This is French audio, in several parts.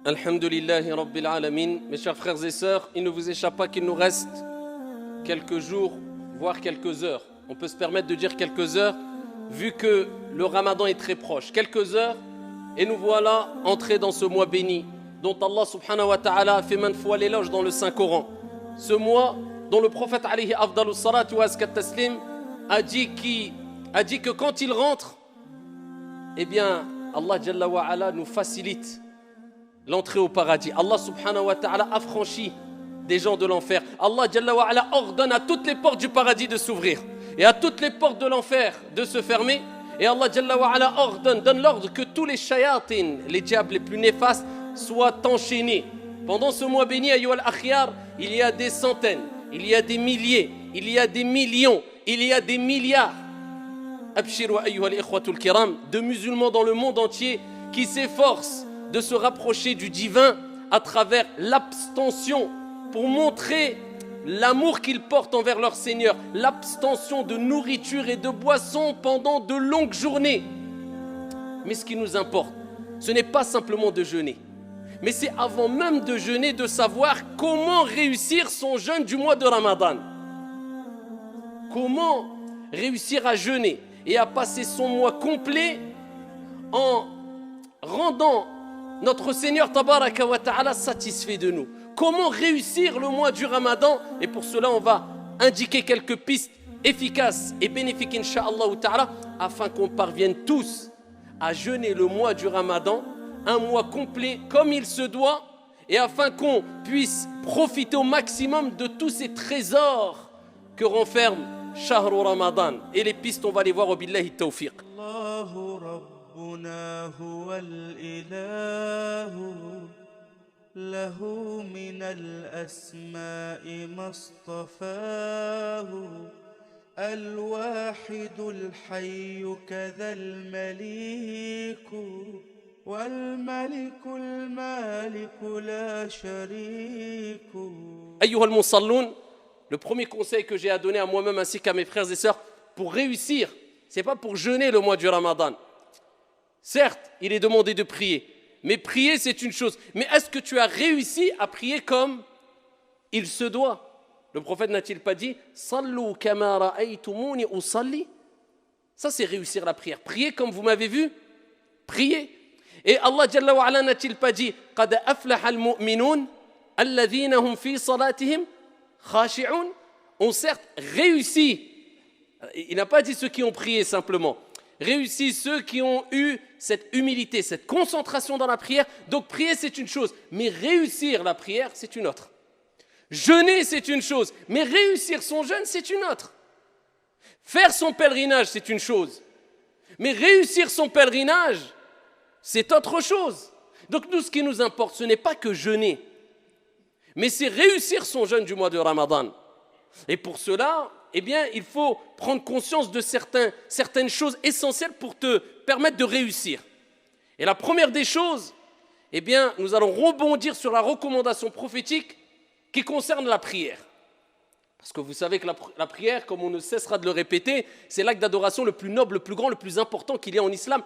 Alhamdulillahi Rabbil Alamin. Mes chers frères et sœurs, il ne vous échappe pas qu'il nous reste quelques jours, voire quelques heures. On peut se permettre de dire quelques heures, vu que le Ramadan est très proche. Quelques heures, et nous voilà entrés dans ce mois béni, dont Allah subhanahu wa ta'ala a fait maintes fois l'éloge dans le Saint-Coran. Ce mois dont le prophète alayhi afdalus salatu wa azkat taslim a dit que quand il rentre, eh bien, Allah Jalla wa ala nous facilite l'entrée au paradis. Allah subhanahu wa ta'ala affranchit des gens de l'enfer. Allah Jalla wa ala ordonne à toutes les portes du paradis de s'ouvrir et à toutes les portes de l'enfer de se fermer. Et Allah Jalla wa ala donne l'ordre que tous les shayatin, les diables les plus néfastes, soient enchaînés. Pendant ce mois béni, ayyuhal akhyar, il y a des centaines, il y a des milliers, il y a des millions, il y a des milliards. Abshiru ayyuhal ikhwatul kiram, de musulmans dans le monde entier qui s'efforcent de se rapprocher du divin à travers l'abstention pour montrer l'amour qu'ils portent envers leur Seigneur, l'abstention de nourriture et de boissons pendant de longues journées. Mais ce qui nous importe, ce n'est pas simplement de jeûner, mais c'est avant même de jeûner de savoir comment réussir son jeûne du mois de Ramadan. Comment réussir à jeûner et à passer son mois complet en rendant notre Seigneur Tabaraka wa Ta'ala satisfait de nous. Comment réussir le mois du Ramadan? Et pour cela, on va indiquer quelques pistes efficaces et bénéfiques, Inch'Allah Ta'ala, afin qu'on parvienne tous à jeûner le mois du Ramadan, un mois complet comme il se doit, et afin qu'on puisse profiter au maximum de tous ces trésors que renferme Shahru Ramadan. Et les pistes, on va les voir au billahi tawfiq. ربنا هو الإله له من الأسماء ما اصطفاه الواحد الحي كذا المليك والملك المالك لا شريك. أيها المصلون, le premier conseil que j'ai à donner à moi-même ainsi qu'à mes frères et sœurs pour réussir, ce n'est pas pour jeûner le mois du Ramadan. Certes, il est demandé de prier, mais prier c'est une chose. Mais est-ce que tu as réussi à prier comme il se doit? Le prophète n'a-t-il pas dit « Sallu kama ra'aytumuni usalli » Ça c'est réussir la prière. Prier comme vous m'avez vu, prier. Et Allah Jalla wa ala n'a-t-il pas dit « Qad aflaha al-mu'minun alladhina hum fi salatihim khashi'un » On certes réussi. Il n'a pas dit ceux qui ont prié simplement. Réussit ceux qui ont eu cette humilité, cette concentration dans la prière. Donc prier c'est une chose, mais réussir la prière c'est une autre. Jeûner c'est une chose, mais réussir son jeûne c'est une autre. Faire son pèlerinage c'est une chose, mais réussir son pèlerinage c'est autre chose. Donc nous ce qui nous importe ce n'est pas que jeûner, mais c'est réussir son jeûne du mois de Ramadan. Et pour cela, eh bien, il faut prendre conscience de certaines choses essentielles pour te permettre de réussir. Et la première des choses, eh bien, nous allons rebondir sur la recommandation prophétique qui concerne la prière. Parce que vous savez que la prière, comme on ne cessera de le répéter, c'est l'acte d'adoration le plus noble, le plus grand, le plus important qu'il y a en islam.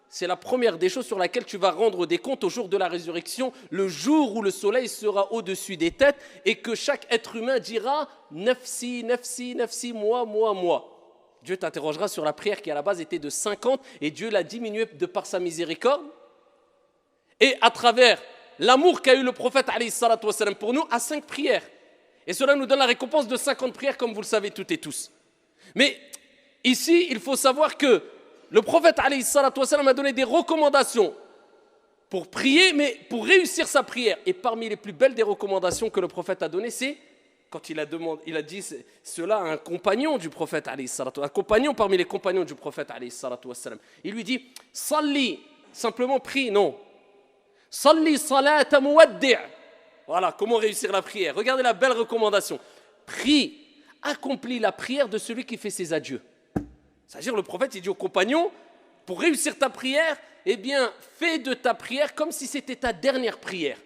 C'est la première des choses sur laquelle tu vas rendre des comptes au jour de la résurrection, le jour où le soleil sera au-dessus des têtes et que chaque être humain dira « Nafsi, nafsi, nafsi, moi, moi, moi ». Dieu t'interrogera sur la prière qui à la base était de 50 et Dieu l'a diminuée de par sa miséricorde. Et à travers l'amour qu'a eu le prophète alayhi salatu wassalam pour nous, à 5 prières. Et cela nous donne la récompense de 50 prières comme vous le savez toutes et tous. Mais ici, il faut savoir que le prophète alayhi salatu wassalam a donné des recommandations pour prier, mais pour réussir sa prière. Et parmi les plus belles des recommandations que le prophète a données, c'est quand il a dit cela à un compagnon du prophète alayhi salatu wassalam, un compagnon parmi les compagnons du prophète alayhi salatu wassalam. Il lui dit « Salli », simplement prie, non. « Salli salata muwaddi'». Voilà, comment réussir la prière. Regardez la belle recommandation. Prie, accomplis la prière de celui qui fait ses adieux. C'est-à-dire le prophète il dit aux compagnons, pour réussir ta prière, eh bien, fais de ta prière comme si c'était ta dernière prière.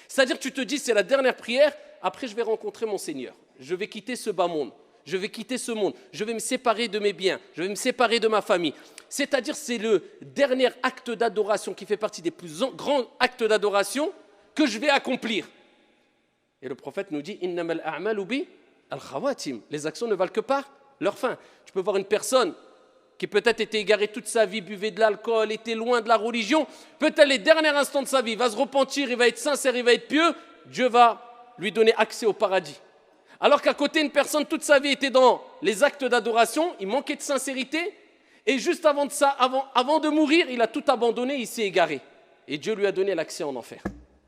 C'est-à-dire tu te dis, c'est la dernière prière, après je vais rencontrer mon Seigneur. Je vais quitter ce bas monde, je vais quitter ce monde, je vais me séparer de mes biens, je vais me séparer de ma famille. C'est-à-dire c'est le dernier acte d'adoration qui fait partie des plus grands actes d'adoration que je vais accomplir. Et le prophète nous dit, innamal a'malu bi al-khawatim. Les actions ne valent que par leur fin. Tu peux voir une personne qui peut-être était égarée toute sa vie, buvait de l'alcool, était loin de la religion, peut-être les derniers instants de sa vie, va se repentir, il va être sincère, il va être pieux, Dieu va lui donner accès au paradis. Alors qu'à côté, une personne, toute sa vie était dans les actes d'adoration, il manquait de sincérité, et juste avant de mourir, il a tout abandonné, il s'est égaré. Et Dieu lui a donné l'accès en enfer.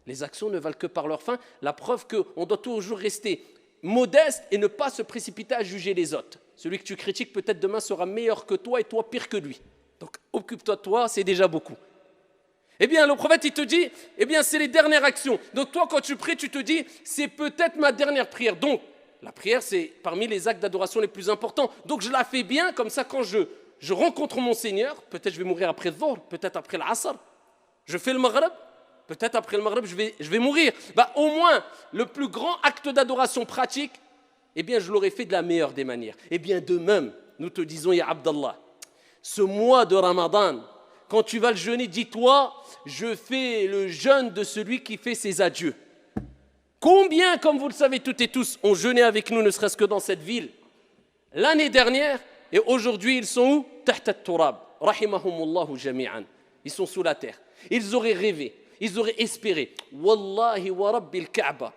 Les actions ne valent que par leur fin, la preuve qu'on doit toujours rester modeste et ne pas se précipiter à juger les autres. Celui que tu critiques peut-être demain sera meilleur que toi et toi pire que lui. Donc occupe-toi de toi, c'est déjà beaucoup. Eh bien le prophète il te dit, eh bien c'est les dernières actions. Donc toi quand tu pries tu te dis, c'est peut-être ma dernière prière. Donc la prière c'est parmi les actes d'adoration les plus importants. Donc je la fais bien, comme ça quand je rencontre mon Seigneur, peut-être je vais mourir après le Dhuhr, peut-être après l'Asr, je fais le Maghrib, peut-être après le Maghrib je vais mourir. Au moins le plus grand acte d'adoration pratique, eh bien, je l'aurais fait de la meilleure des manières. Eh bien, de même, nous te disons, ya Abdallah, ce mois de Ramadan, quand tu vas le jeûner, dis-toi, je fais le jeûne de celui qui fait ses adieux. Combien, comme vous le savez toutes et tous, ont jeûné avec nous, ne serait-ce que dans cette ville, l'année dernière, et aujourd'hui, ils sont où? Tahta al-turab, rahimahumullahu jami'an. Ils sont sous la terre. Ils auraient rêvé, ils auraient espéré. Wallahi wa rabbil Kaaba.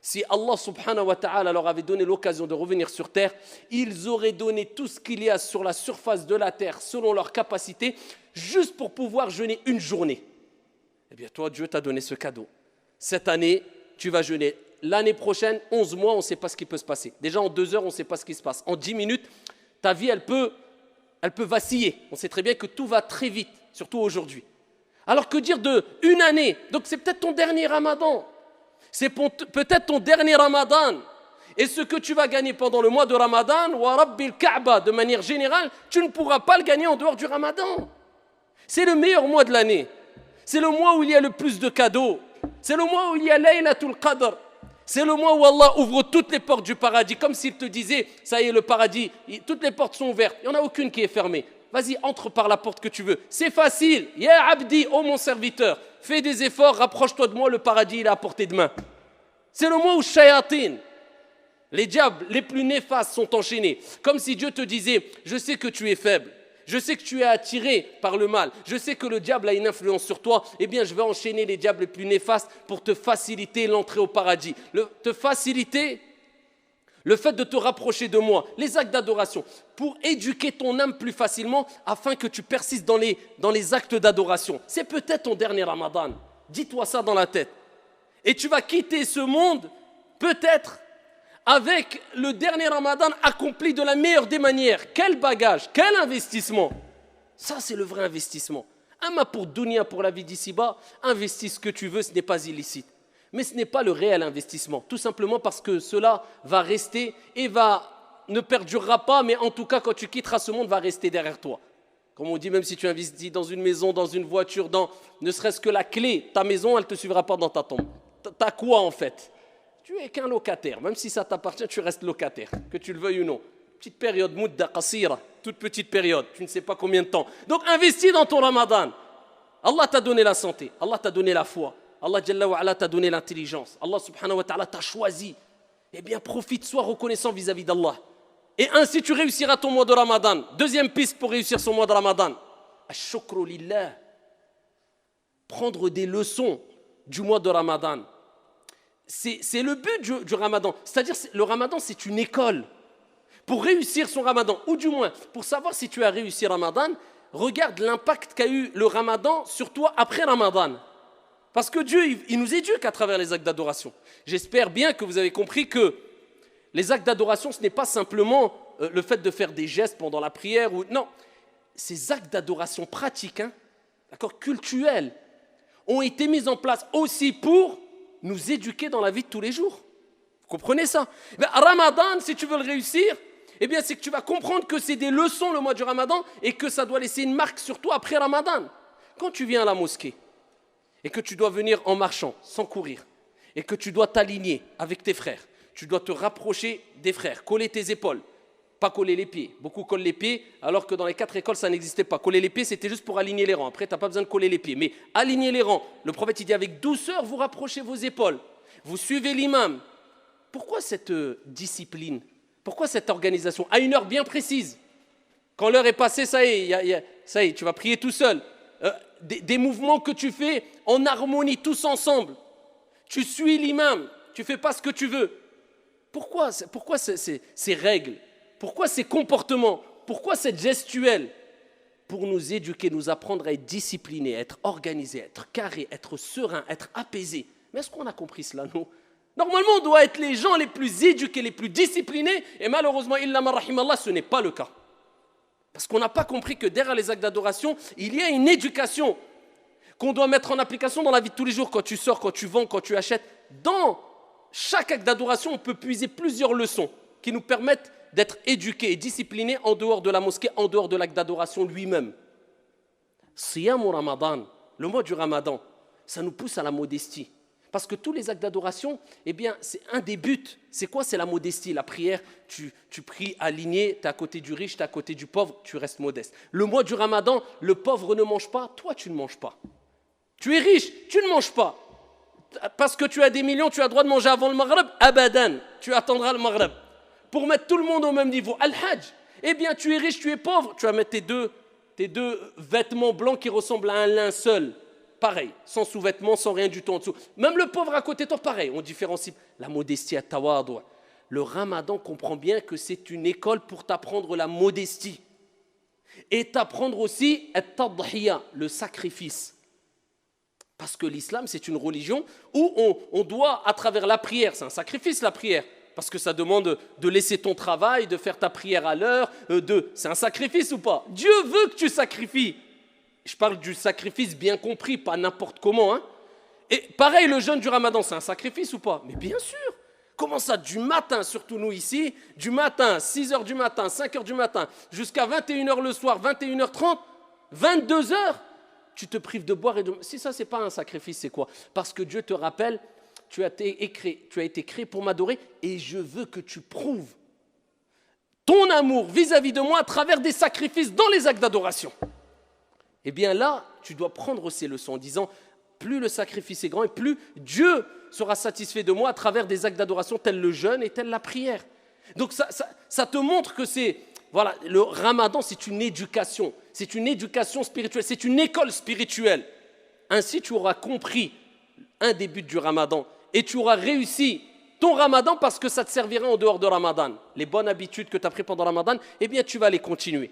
Si Allah subhanahu wa ta'ala leur avait donné l'occasion de revenir sur terre, ils auraient donné tout ce qu'il y a sur la surface de la terre selon leur capacité, juste pour pouvoir jeûner une journée. Eh bien toi, Dieu t'a donné ce cadeau. Cette année, tu vas jeûner. L'année prochaine, 11 mois, on ne sait pas ce qui peut se passer. Déjà en 2 heures, on ne sait pas ce qui se passe. En 10 minutes, ta vie, elle peut vaciller. On sait très bien que tout va très vite, surtout aujourd'hui. Alors que dire de une année? Donc c'est peut-être ton dernier Ramadan. C'est peut-être ton dernier Ramadan. Et ce que tu vas gagner pendant le mois de Ramadan, wa rabbil Kaaba, de manière générale, tu ne pourras pas le gagner en dehors du Ramadan. C'est le meilleur mois de l'année. C'est le mois où il y a le plus de cadeaux. C'est le mois où il y a Laylatul Qadr. C'est le mois où Allah ouvre toutes les portes du paradis, comme s'il te disait, ça y est, le paradis, toutes les portes sont ouvertes. Il n'y en a aucune qui est fermée. Vas-y, entre par la porte que tu veux. C'est facile. Ya Abdi, oh mon serviteur, fais des efforts, rapproche-toi de moi, le paradis il est à portée de main. C'est le mois où shayatin, les diables les plus néfastes sont enchaînés. Comme si Dieu te disait, je sais que tu es faible, je sais que tu es attiré par le mal, je sais que le diable a une influence sur toi, eh bien je vais enchaîner les diables les plus néfastes pour te faciliter l'entrée au paradis. Te faciliter le fait de te rapprocher de moi, les actes d'adoration, pour éduquer ton âme plus facilement afin que tu persistes dans les actes d'adoration. C'est peut-être ton dernier Ramadan. Dis-toi ça dans la tête. Et tu vas quitter ce monde, peut-être, avec le dernier Ramadan accompli de la meilleure des manières. Quel bagage, quel investissement. Ça, c'est le vrai investissement. Ama pour dunya, pour la vie d'ici-bas, investis ce que tu veux, ce n'est pas illicite. Mais ce n'est pas le réel investissement, tout simplement parce que cela va rester et ne perdurera pas, mais en tout cas, quand tu quitteras ce monde, va rester derrière toi. Comme on dit, même si tu investis dans une maison, dans une voiture, ne serait-ce que la clé, ta maison, elle ne te suivra pas dans ta tombe. T'as quoi en fait? Tu es qu'un locataire, même si ça t'appartient, tu restes locataire, que tu le veuilles ou non. Petite période, mudda qasira, toute petite période, tu ne sais pas combien de temps. Donc investis dans ton Ramadan. Allah t'a donné la santé, Allah t'a donné la foi. Allah Jalla wa Ala t'a donné l'intelligence. Allah subhanahu wa ta'ala t'a choisi. Eh bien, profite, sois reconnaissant vis-à-vis d'Allah. Et ainsi, tu réussiras ton mois de Ramadan. Deuxième piste pour réussir son mois de Ramadan. Ash-shukru lillah. Prendre des leçons du mois de Ramadan. C'est le but du Ramadan. C'est-à-dire, le Ramadan, c'est une école. Pour réussir son Ramadan, ou du moins, pour savoir si tu as réussi Ramadan, regarde l'impact qu'a eu le Ramadan sur toi après Ramadan. Parce que Dieu, il nous éduque à travers les actes d'adoration. J'espère bien que vous avez compris que les actes d'adoration, ce n'est pas simplement le fait de faire des gestes pendant la prière. Non, ces actes d'adoration pratiques, d'accord, cultuels, ont été mis en place aussi pour nous éduquer dans la vie de tous les jours. Vous comprenez ça? Ramadan, si tu veux le réussir, eh bien, c'est que tu vas comprendre que c'est des leçons le mois du Ramadan et que ça doit laisser une marque sur toi après Ramadan. Quand tu viens à la mosquée, et que tu dois venir en marchant, sans courir, et que tu dois t'aligner avec tes frères, tu dois te rapprocher des frères, coller tes épaules, Pas coller les pieds. Beaucoup collent les pieds, alors que dans les 4 écoles, ça n'existait pas. Coller les pieds, c'était juste pour aligner les rangs. Après, tu n'as pas besoin de coller les pieds. Mais aligner les rangs, le prophète, il dit avec douceur, vous rapprochez vos épaules. Vous suivez l'imam. Pourquoi cette discipline? Pourquoi cette organisation? À une heure bien précise. Quand l'heure est passée, ça y est, tu vas prier tout seul. Des mouvements que tu fais en harmonie, tous ensemble. Tu suis l'imam, tu ne fais pas ce que tu veux. Pourquoi ces règles? Pourquoi ces comportements? Pourquoi cette gestuelle? Pour nous éduquer, nous apprendre à être disciplinés, à être organisés, à être carrés, à être sereins, à être apaisés. Mais est-ce qu'on a compris cela, nous? Normalement, on doit être les gens les plus éduqués, les plus disciplinés. Et malheureusement, illa man rahimallah, ce n'est pas le cas. Parce qu'on n'a pas compris que derrière les actes d'adoration, il y a une éducation qu'on doit mettre en application dans la vie de tous les jours, quand tu sors, quand tu vends, quand tu achètes. Dans chaque acte d'adoration, on peut puiser plusieurs leçons qui nous permettent d'être éduqués et disciplinés en dehors de la mosquée, en dehors de l'acte d'adoration lui-même. Siyam ou Ramadan, le mois du Ramadan, ça nous pousse à la modestie. Parce que tous les actes d'adoration, eh bien, c'est un des buts. C'est quoi? C'est la modestie, la prière. Tu pries aligné, tu es à côté du riche, tu es à côté du pauvre, tu restes modeste. Le mois du Ramadan, le pauvre ne mange pas, toi tu ne manges pas. Tu es riche, tu ne manges pas. Parce que tu as des millions, tu as le droit de manger avant le Maghreb, abadan, tu attendras le Maghreb. Pour mettre tout le monde au même niveau. Al-Hajj, eh bien tu es riche, tu es pauvre, tu vas mettre tes deux vêtements blancs qui ressemblent à un linceul. Pareil, sans sous-vêtements, sans rien du tout en dessous. Même le pauvre à côté de toi, pareil, on différencie. La modestie à tawadu. Le Ramadan comprend bien que c'est une école pour t'apprendre la modestie. Et t'apprendre aussi at-tadhiya, le sacrifice. Parce que l'islam, c'est une religion où on doit, à travers la prière, c'est un sacrifice la prière, parce que ça demande de laisser ton travail, de faire ta prière à l'heure, c'est un sacrifice ou pas? Dieu veut que tu sacrifies. Je parle du sacrifice bien compris, pas n'importe comment. Hein. Et pareil, le jeûne du Ramadan, c'est un sacrifice ou pas? Mais bien sûr. Comment ça, du matin, surtout nous ici, du matin, 6h du matin, 5h du matin, jusqu'à 21h le soir, 21h30, 22h, tu te prives de boire et de... Si ça, ce n'est pas un sacrifice, c'est quoi? Parce que Dieu te rappelle, tu as été créé pour m'adorer et je veux que tu prouves ton amour vis-à-vis de moi à travers des sacrifices dans les actes d'adoration. Eh bien là, tu dois prendre ces leçons en disant, plus le sacrifice est grand et plus Dieu sera satisfait de moi à travers des actes d'adoration tels le jeûne et telle la prière. Donc ça te montre que voilà, le Ramadan, c'est une éducation spirituelle, c'est une école spirituelle. Ainsi, tu auras compris un des buts du Ramadan et tu auras réussi ton Ramadan parce que ça te servira en dehors de Ramadan. Les bonnes habitudes que tu as prises pendant Ramadan, eh bien, tu vas les continuer.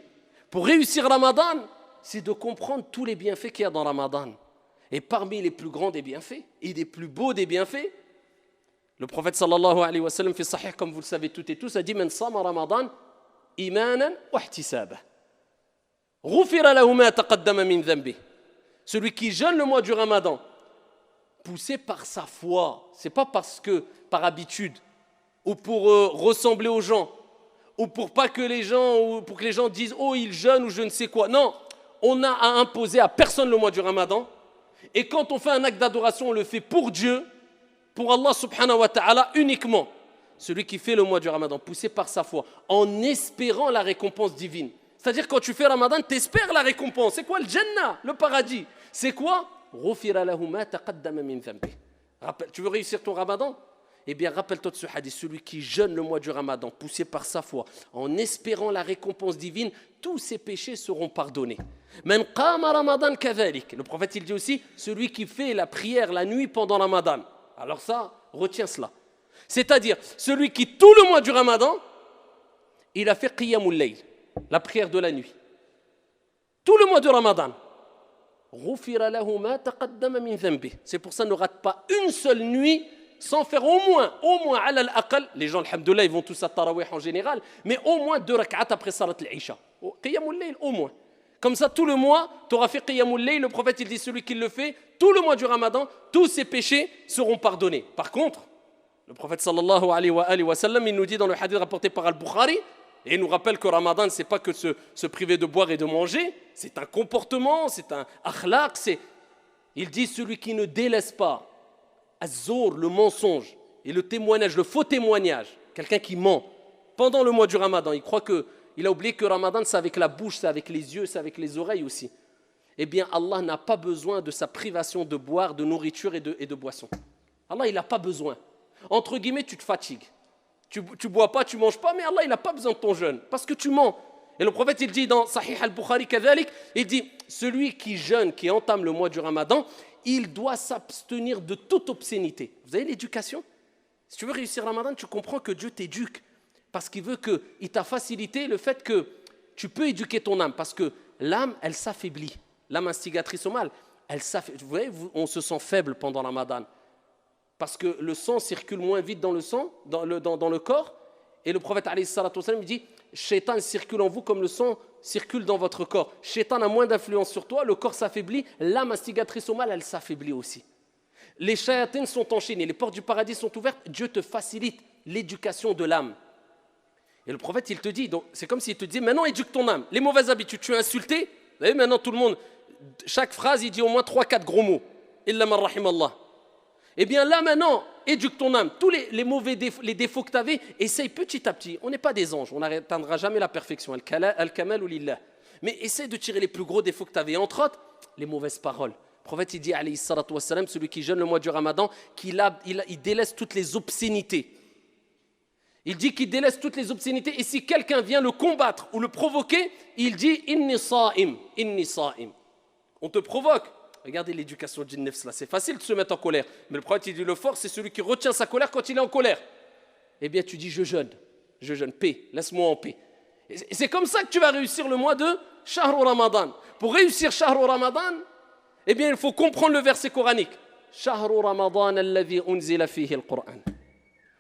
Pour réussir Ramadan, c'est de comprendre tous les bienfaits qu'il y a dans Ramadan. Et parmi les plus grands des bienfaits et les plus beaux des bienfaits, le prophète sallallahu alayhi wa sallam, fi sahih, comme vous le savez toutes et tous, a dit « Man sama Ramadan imanan wa ihtisaba. Ghufira lahu ma taqaddama min dhanbi. » Celui qui jeûne le mois du Ramadan, poussé par sa foi, c'est pas parce que par habitude ou pour ressembler aux gens ou pour que les gens disent oh il jeûne ou je ne sais quoi. Non, on n'a à imposer à personne le mois du Ramadan. Et quand on fait un acte d'adoration, on le fait pour Dieu, pour Allah subhanahu wa ta'ala uniquement. Celui qui fait le mois du Ramadan, poussé par sa foi, en espérant la récompense divine. C'est-à-dire quand tu fais Ramadan, tu espères la récompense. C'est quoi le Jannah, le paradis? C'est quoi? Tu veux réussir ton Ramadan? Eh bien, rappelle-toi de ce hadith, celui qui jeûne le mois du Ramadan, poussé par sa foi, en espérant la récompense divine, tous ses péchés seront pardonnés. Man qama Ramadan kadhalik. Le prophète, il dit aussi, celui qui fait la prière la nuit pendant Ramadan. Alors ça, retiens cela. C'est-à-dire, celui qui, tout le mois du Ramadan, il a fait qiyamul layl, la prière de la nuit. Tout le mois du Ramadan. C'est pour ça, ne rate pas une seule nuit sans faire au moins, ala al-aqal, les gens, alhamdoulilah, ils vont tous à Tarawih en général, mais au moins 2 rak'at après Salat al-Isha. Qiyamul layl, au moins. Comme ça, tout le mois, tu auras fait Qiyamul layl, le prophète, il dit, celui qui le fait, tout le mois du Ramadan, tous ses péchés seront pardonnés. Par contre, le prophète sallallahu alayhi wa sallam, il nous dit dans le hadith rapporté par Al-Bukhari, et il nous rappelle que Ramadan, ce n'est pas que se priver de boire et de manger, c'est un comportement, c'est un akhlaq, il dit, celui qui ne délaisse pas Az-Zour, le mensonge, et le témoignage, le faux témoignage, quelqu'un qui ment, pendant le mois du Ramadan, il a oublié que Ramadan, c'est avec la bouche, c'est avec les yeux, c'est avec les oreilles aussi. Eh bien, Allah n'a pas besoin de sa privation de boire, de nourriture et de boisson. Allah, il n'a pas besoin. Entre guillemets, tu te fatigues. Tu bois pas, tu manges pas, mais Allah, il n'a pas besoin de ton jeûne, parce que tu mens. Et le prophète, il dit dans Sahih al-Bukhari, il dit, celui qui jeûne, qui entame le mois du Ramadan, il doit s'abstenir de toute obscénité. Vous avez l'éducation? Si tu veux réussir Ramadan, tu comprends que Dieu t'éduque, parce qu'il veut qu'il t'a facilité le fait que tu peux éduquer ton âme, parce que l'âme, elle s'affaiblit. L'âme instigatrice au mal, elle s'affaiblit. Vous voyez, on se sent faible pendant Ramadan, parce que le sang circule moins vite dans le sang, dans le corps, et le prophète alayhi salatu wassalam, il dit, Shaitan circule en vous comme le sang circule dans votre corps. Shaitan a moins d'influence sur toi, le corps s'affaiblit, l'âme instigatrice au mal, elle s'affaiblit aussi. Les shayatines sont enchaînées, les portes du paradis sont ouvertes, Dieu te facilite l'éducation de l'âme. Et le prophète, il te dit, donc c'est comme s'il te dit, maintenant éduque ton âme. Les mauvaises habitudes, tu es insulté, vous voyez, maintenant tout le monde, chaque phrase, il dit au moins 3-4 gros mots. Illa man rahimallah. Eh bien là maintenant, éduque ton âme. Tous les mauvais défauts, les défauts que tu avais, essaye petit à petit. On n'est pas des anges, on n'atteindra jamais la perfection. Al-kamal ou lillah. Mais essaye de tirer les plus gros défauts que tu avais. Entre autres, les mauvaises paroles. Le prophète, il dit, alayhi salatu wassalam, celui qui jeûne le mois du Ramadan, il délaisse toutes les obscénités. Il dit qu'il délaisse toutes les obscénités. Et si quelqu'un vient le combattre ou le provoquer, il dit, inni sa'im, inni sa'im. On te provoque. Regardez l'éducation du nefs là, c'est facile de se mettre en colère. Mais le prophète, il dit le fort, c'est celui qui retient sa colère quand il est en colère. Eh bien, tu dis je jeûne, paix, laisse-moi en paix. Et c'est comme ça que tu vas réussir le mois de Shahru Ramadan. Pour réussir Shahru Ramadan, eh bien, il faut comprendre le verset coranique. Shahru Ramadan alladhi unzila fihi al-Qur'an.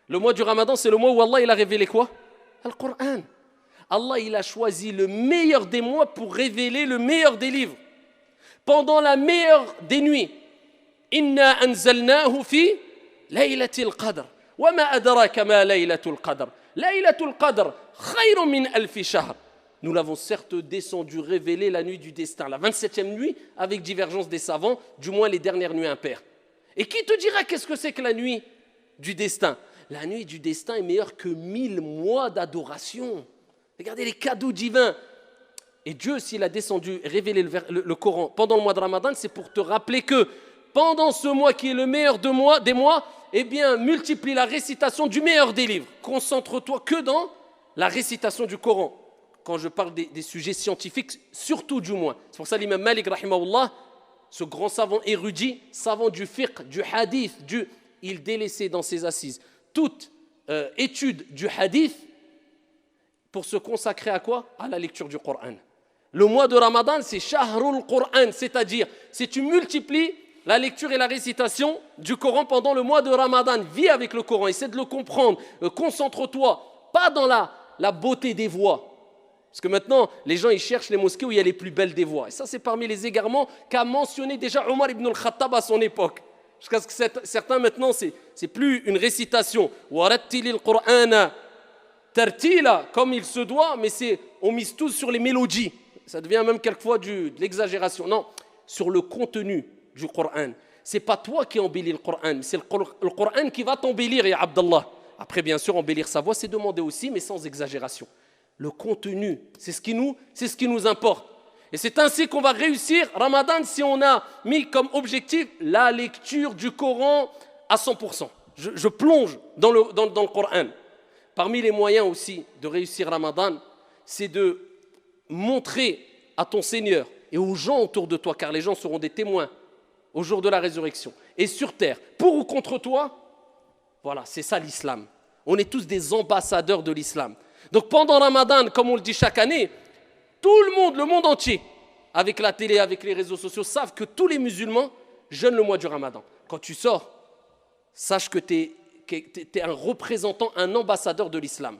Le mois du Ramadan, c'est le mois où Allah il a révélé quoi? Al-Qur'an. Allah, il a choisi le meilleur des mois pour révéler le meilleur des livres. Pendant la meilleure des nuits, Inna anzalnahu fi laylatil qadr. Wa ma adraka ma laylatul qadr. Laylatul qadr khayrun min alfi shahr. Nous l'avons certes descendu, révélé la nuit du destin, la 27e nuit, avec divergence des savants, du moins les dernières nuits impaires. Et qui te dira qu'est-ce que c'est que la nuit du destin? La nuit du destin est meilleure que 1000 mois d'adoration. Regardez les cadeaux divins. Et Dieu, s'il a descendu, révélé le Coran pendant le mois de Ramadan, c'est pour te rappeler que pendant ce mois qui est le meilleur des mois, eh bien, multiplie la récitation du meilleur des livres. Concentre-toi que dans la récitation du Coran. Quand je parle des sujets scientifiques, surtout du moins. C'est pour ça l'imam Malik, rahimahullah, ce grand savant érudit, savant du fiqh, du hadith, il délaissait dans ses assises toute étude du hadith pour se consacrer à quoi? À la lecture du Coran. Le mois de Ramadan, c'est Shahrul Qur'an, c'est-à-dire, si tu multiplies la lecture et la récitation du Coran pendant le mois de Ramadan, vis avec le Coran, essaie de le comprendre, concentre-toi, pas dans la beauté des voix. Parce que maintenant, les gens, ils cherchent les mosquées où il y a les plus belles des voix. Et ça, c'est parmi les égarements qu'a mentionné déjà Omar ibn al-Khattab à son époque. Jusqu'à ce que certains, maintenant, c'est plus une récitation. Warattilil Qur'ana tartila, comme il se doit, mais on mise tous sur les mélodies. Ça devient même quelquefois de l'exagération. Non, sur le contenu du Coran. Ce n'est pas toi qui embellis le Coran, c'est le Coran qui va t'embellir, ya Abdallah. Après, bien sûr, embellir sa voix, c'est demander aussi, mais sans exagération. Le contenu, c'est ce qui nous importe. Et c'est ainsi qu'on va réussir Ramadan si on a mis comme objectif la lecture du Coran à 100%. Je plonge dans le Coran. Parmi les moyens aussi de réussir Ramadan, c'est de montrer à ton Seigneur et aux gens autour de toi, car les gens seront des témoins au jour de la résurrection, et sur terre, pour ou contre toi, voilà, c'est ça l'islam. On est tous des ambassadeurs de l'islam. Donc pendant Ramadan, comme on le dit chaque année, tout le monde entier, avec la télé, avec les réseaux sociaux, savent que tous les musulmans jeûnent le mois du Ramadan. Quand tu sors, sache que tu es un représentant, un ambassadeur de l'islam.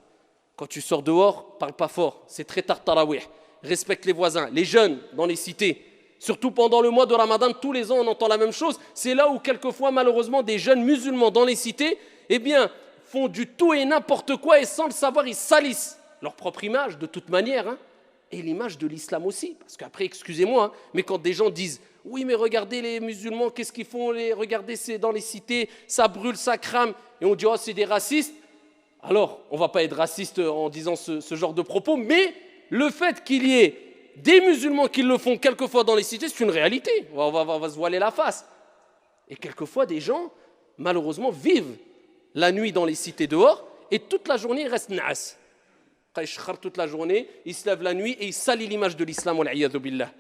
Quand tu sors dehors, parle pas fort, c'est très tard tarawih. Respecte les voisins, les jeunes dans les cités. Surtout pendant le mois de Ramadan, tous les ans on entend la même chose. C'est là où quelquefois malheureusement des jeunes musulmans dans les cités, eh bien, font du tout et n'importe quoi et sans le savoir, ils salissent leur propre image de toute manière, hein, et l'image de l'islam aussi. Parce qu'après, excusez-moi, hein, mais quand des gens disent « Oui, mais regardez les musulmans, qu'est-ce qu'ils font? Regardez, c'est dans les cités, ça brûle, ça crame. » Et on dit « Oh, c'est des racistes. » Alors, on ne va pas être raciste en disant ce genre de propos, mais le fait qu'il y ait des musulmans qui le font quelquefois dans les cités, c'est une réalité. On va se voiler la face. Et quelquefois, des gens, malheureusement, vivent la nuit dans les cités dehors et toute la journée, ils restent naas. Toute la journée, ils se lèvent la nuit et ils salient l'image de l'islam. Billah.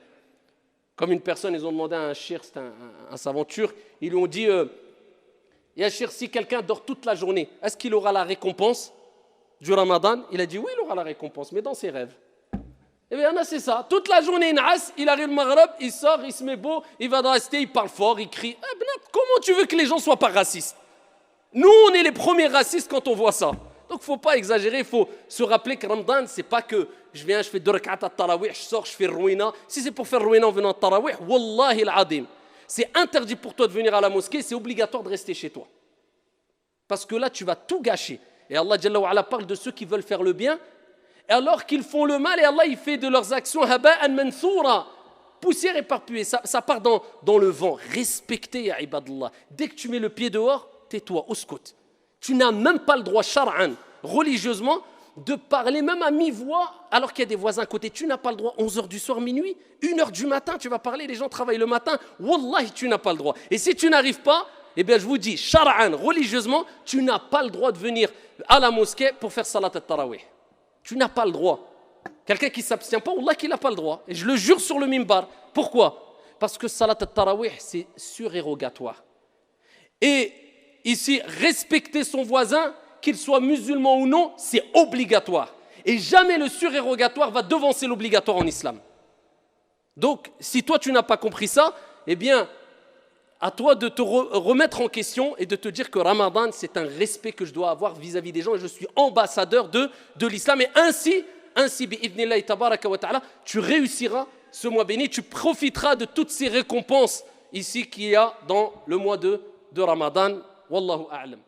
Comme une personne, ils ont demandé à un shir, c'est un savant turc, ils lui ont dit Ya shir, si quelqu'un dort toute la journée, est-ce qu'il aura la récompense du Ramadan? Il a dit oui, il aura la récompense, mais dans ses rêves. Eh bien, c'est ça. Toute la journée, il arrive le Maghreb, il sort, il se met beau, il va dans la cité, il parle fort, il crie. Comment tu veux que les gens ne soient pas racistes? Nous, on est les premiers racistes quand on voit ça. Donc, il ne faut pas exagérer, il faut se rappeler que Ramadan, ce n'est pas que je viens, je fais 2 rak'at à tarawih, je sors, je fais ruina. Si c'est pour faire ruina en venant à tarawih, wallahi al-adim, c'est interdit pour toi de venir à la mosquée, c'est obligatoire de rester chez toi. Parce que là, tu vas tout gâcher. Et Allah Jalla wa Ala parle de ceux qui veulent faire le bien, alors qu'ils font le mal, et Allah il fait de leurs actions haba'an mansoura, poussière éparpillée, ça part dans le vent. Respectez, ya ibadallah. Dès que tu mets le pied dehors, tais-toi, uskut. Tu n'as même pas le droit, shar'an, religieusement, de parler même à mi-voix, alors qu'il y a des voisins à côté. Tu n'as pas le droit, 11h du soir, minuit, 1h du matin, tu vas parler, les gens travaillent le matin. Wallahi, tu n'as pas le droit. Et si tu n'arrives pas, eh bien je vous dis, shar'an, religieusement, tu n'as pas le droit de venir à la mosquée pour faire salat al-tarawih. Tu n'as pas le droit. Quelqu'un qui ne s'abstient pas, Wallah qu'il n'a pas le droit. Et je le jure sur le mimbar. Pourquoi? Parce que salat al-tarawih, c'est surérogatoire. Et ici, respecter son voisin, qu'il soit musulman ou non, c'est obligatoire. Et jamais le surérogatoire va devancer l'obligatoire en islam. Donc, si toi tu n'as pas compris ça, eh bien, à toi de te remettre en question et de te dire que Ramadan, c'est un respect que je dois avoir vis-à-vis des gens et je suis ambassadeur de l'islam. Et ainsi, bi'idhnillahi tabaraka wa ta'ala, tu réussiras ce mois béni, tu profiteras de toutes ces récompenses ici qu'il y a dans le mois de Ramadan. Wallahu a'lam.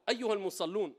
Ayyuhal musallun.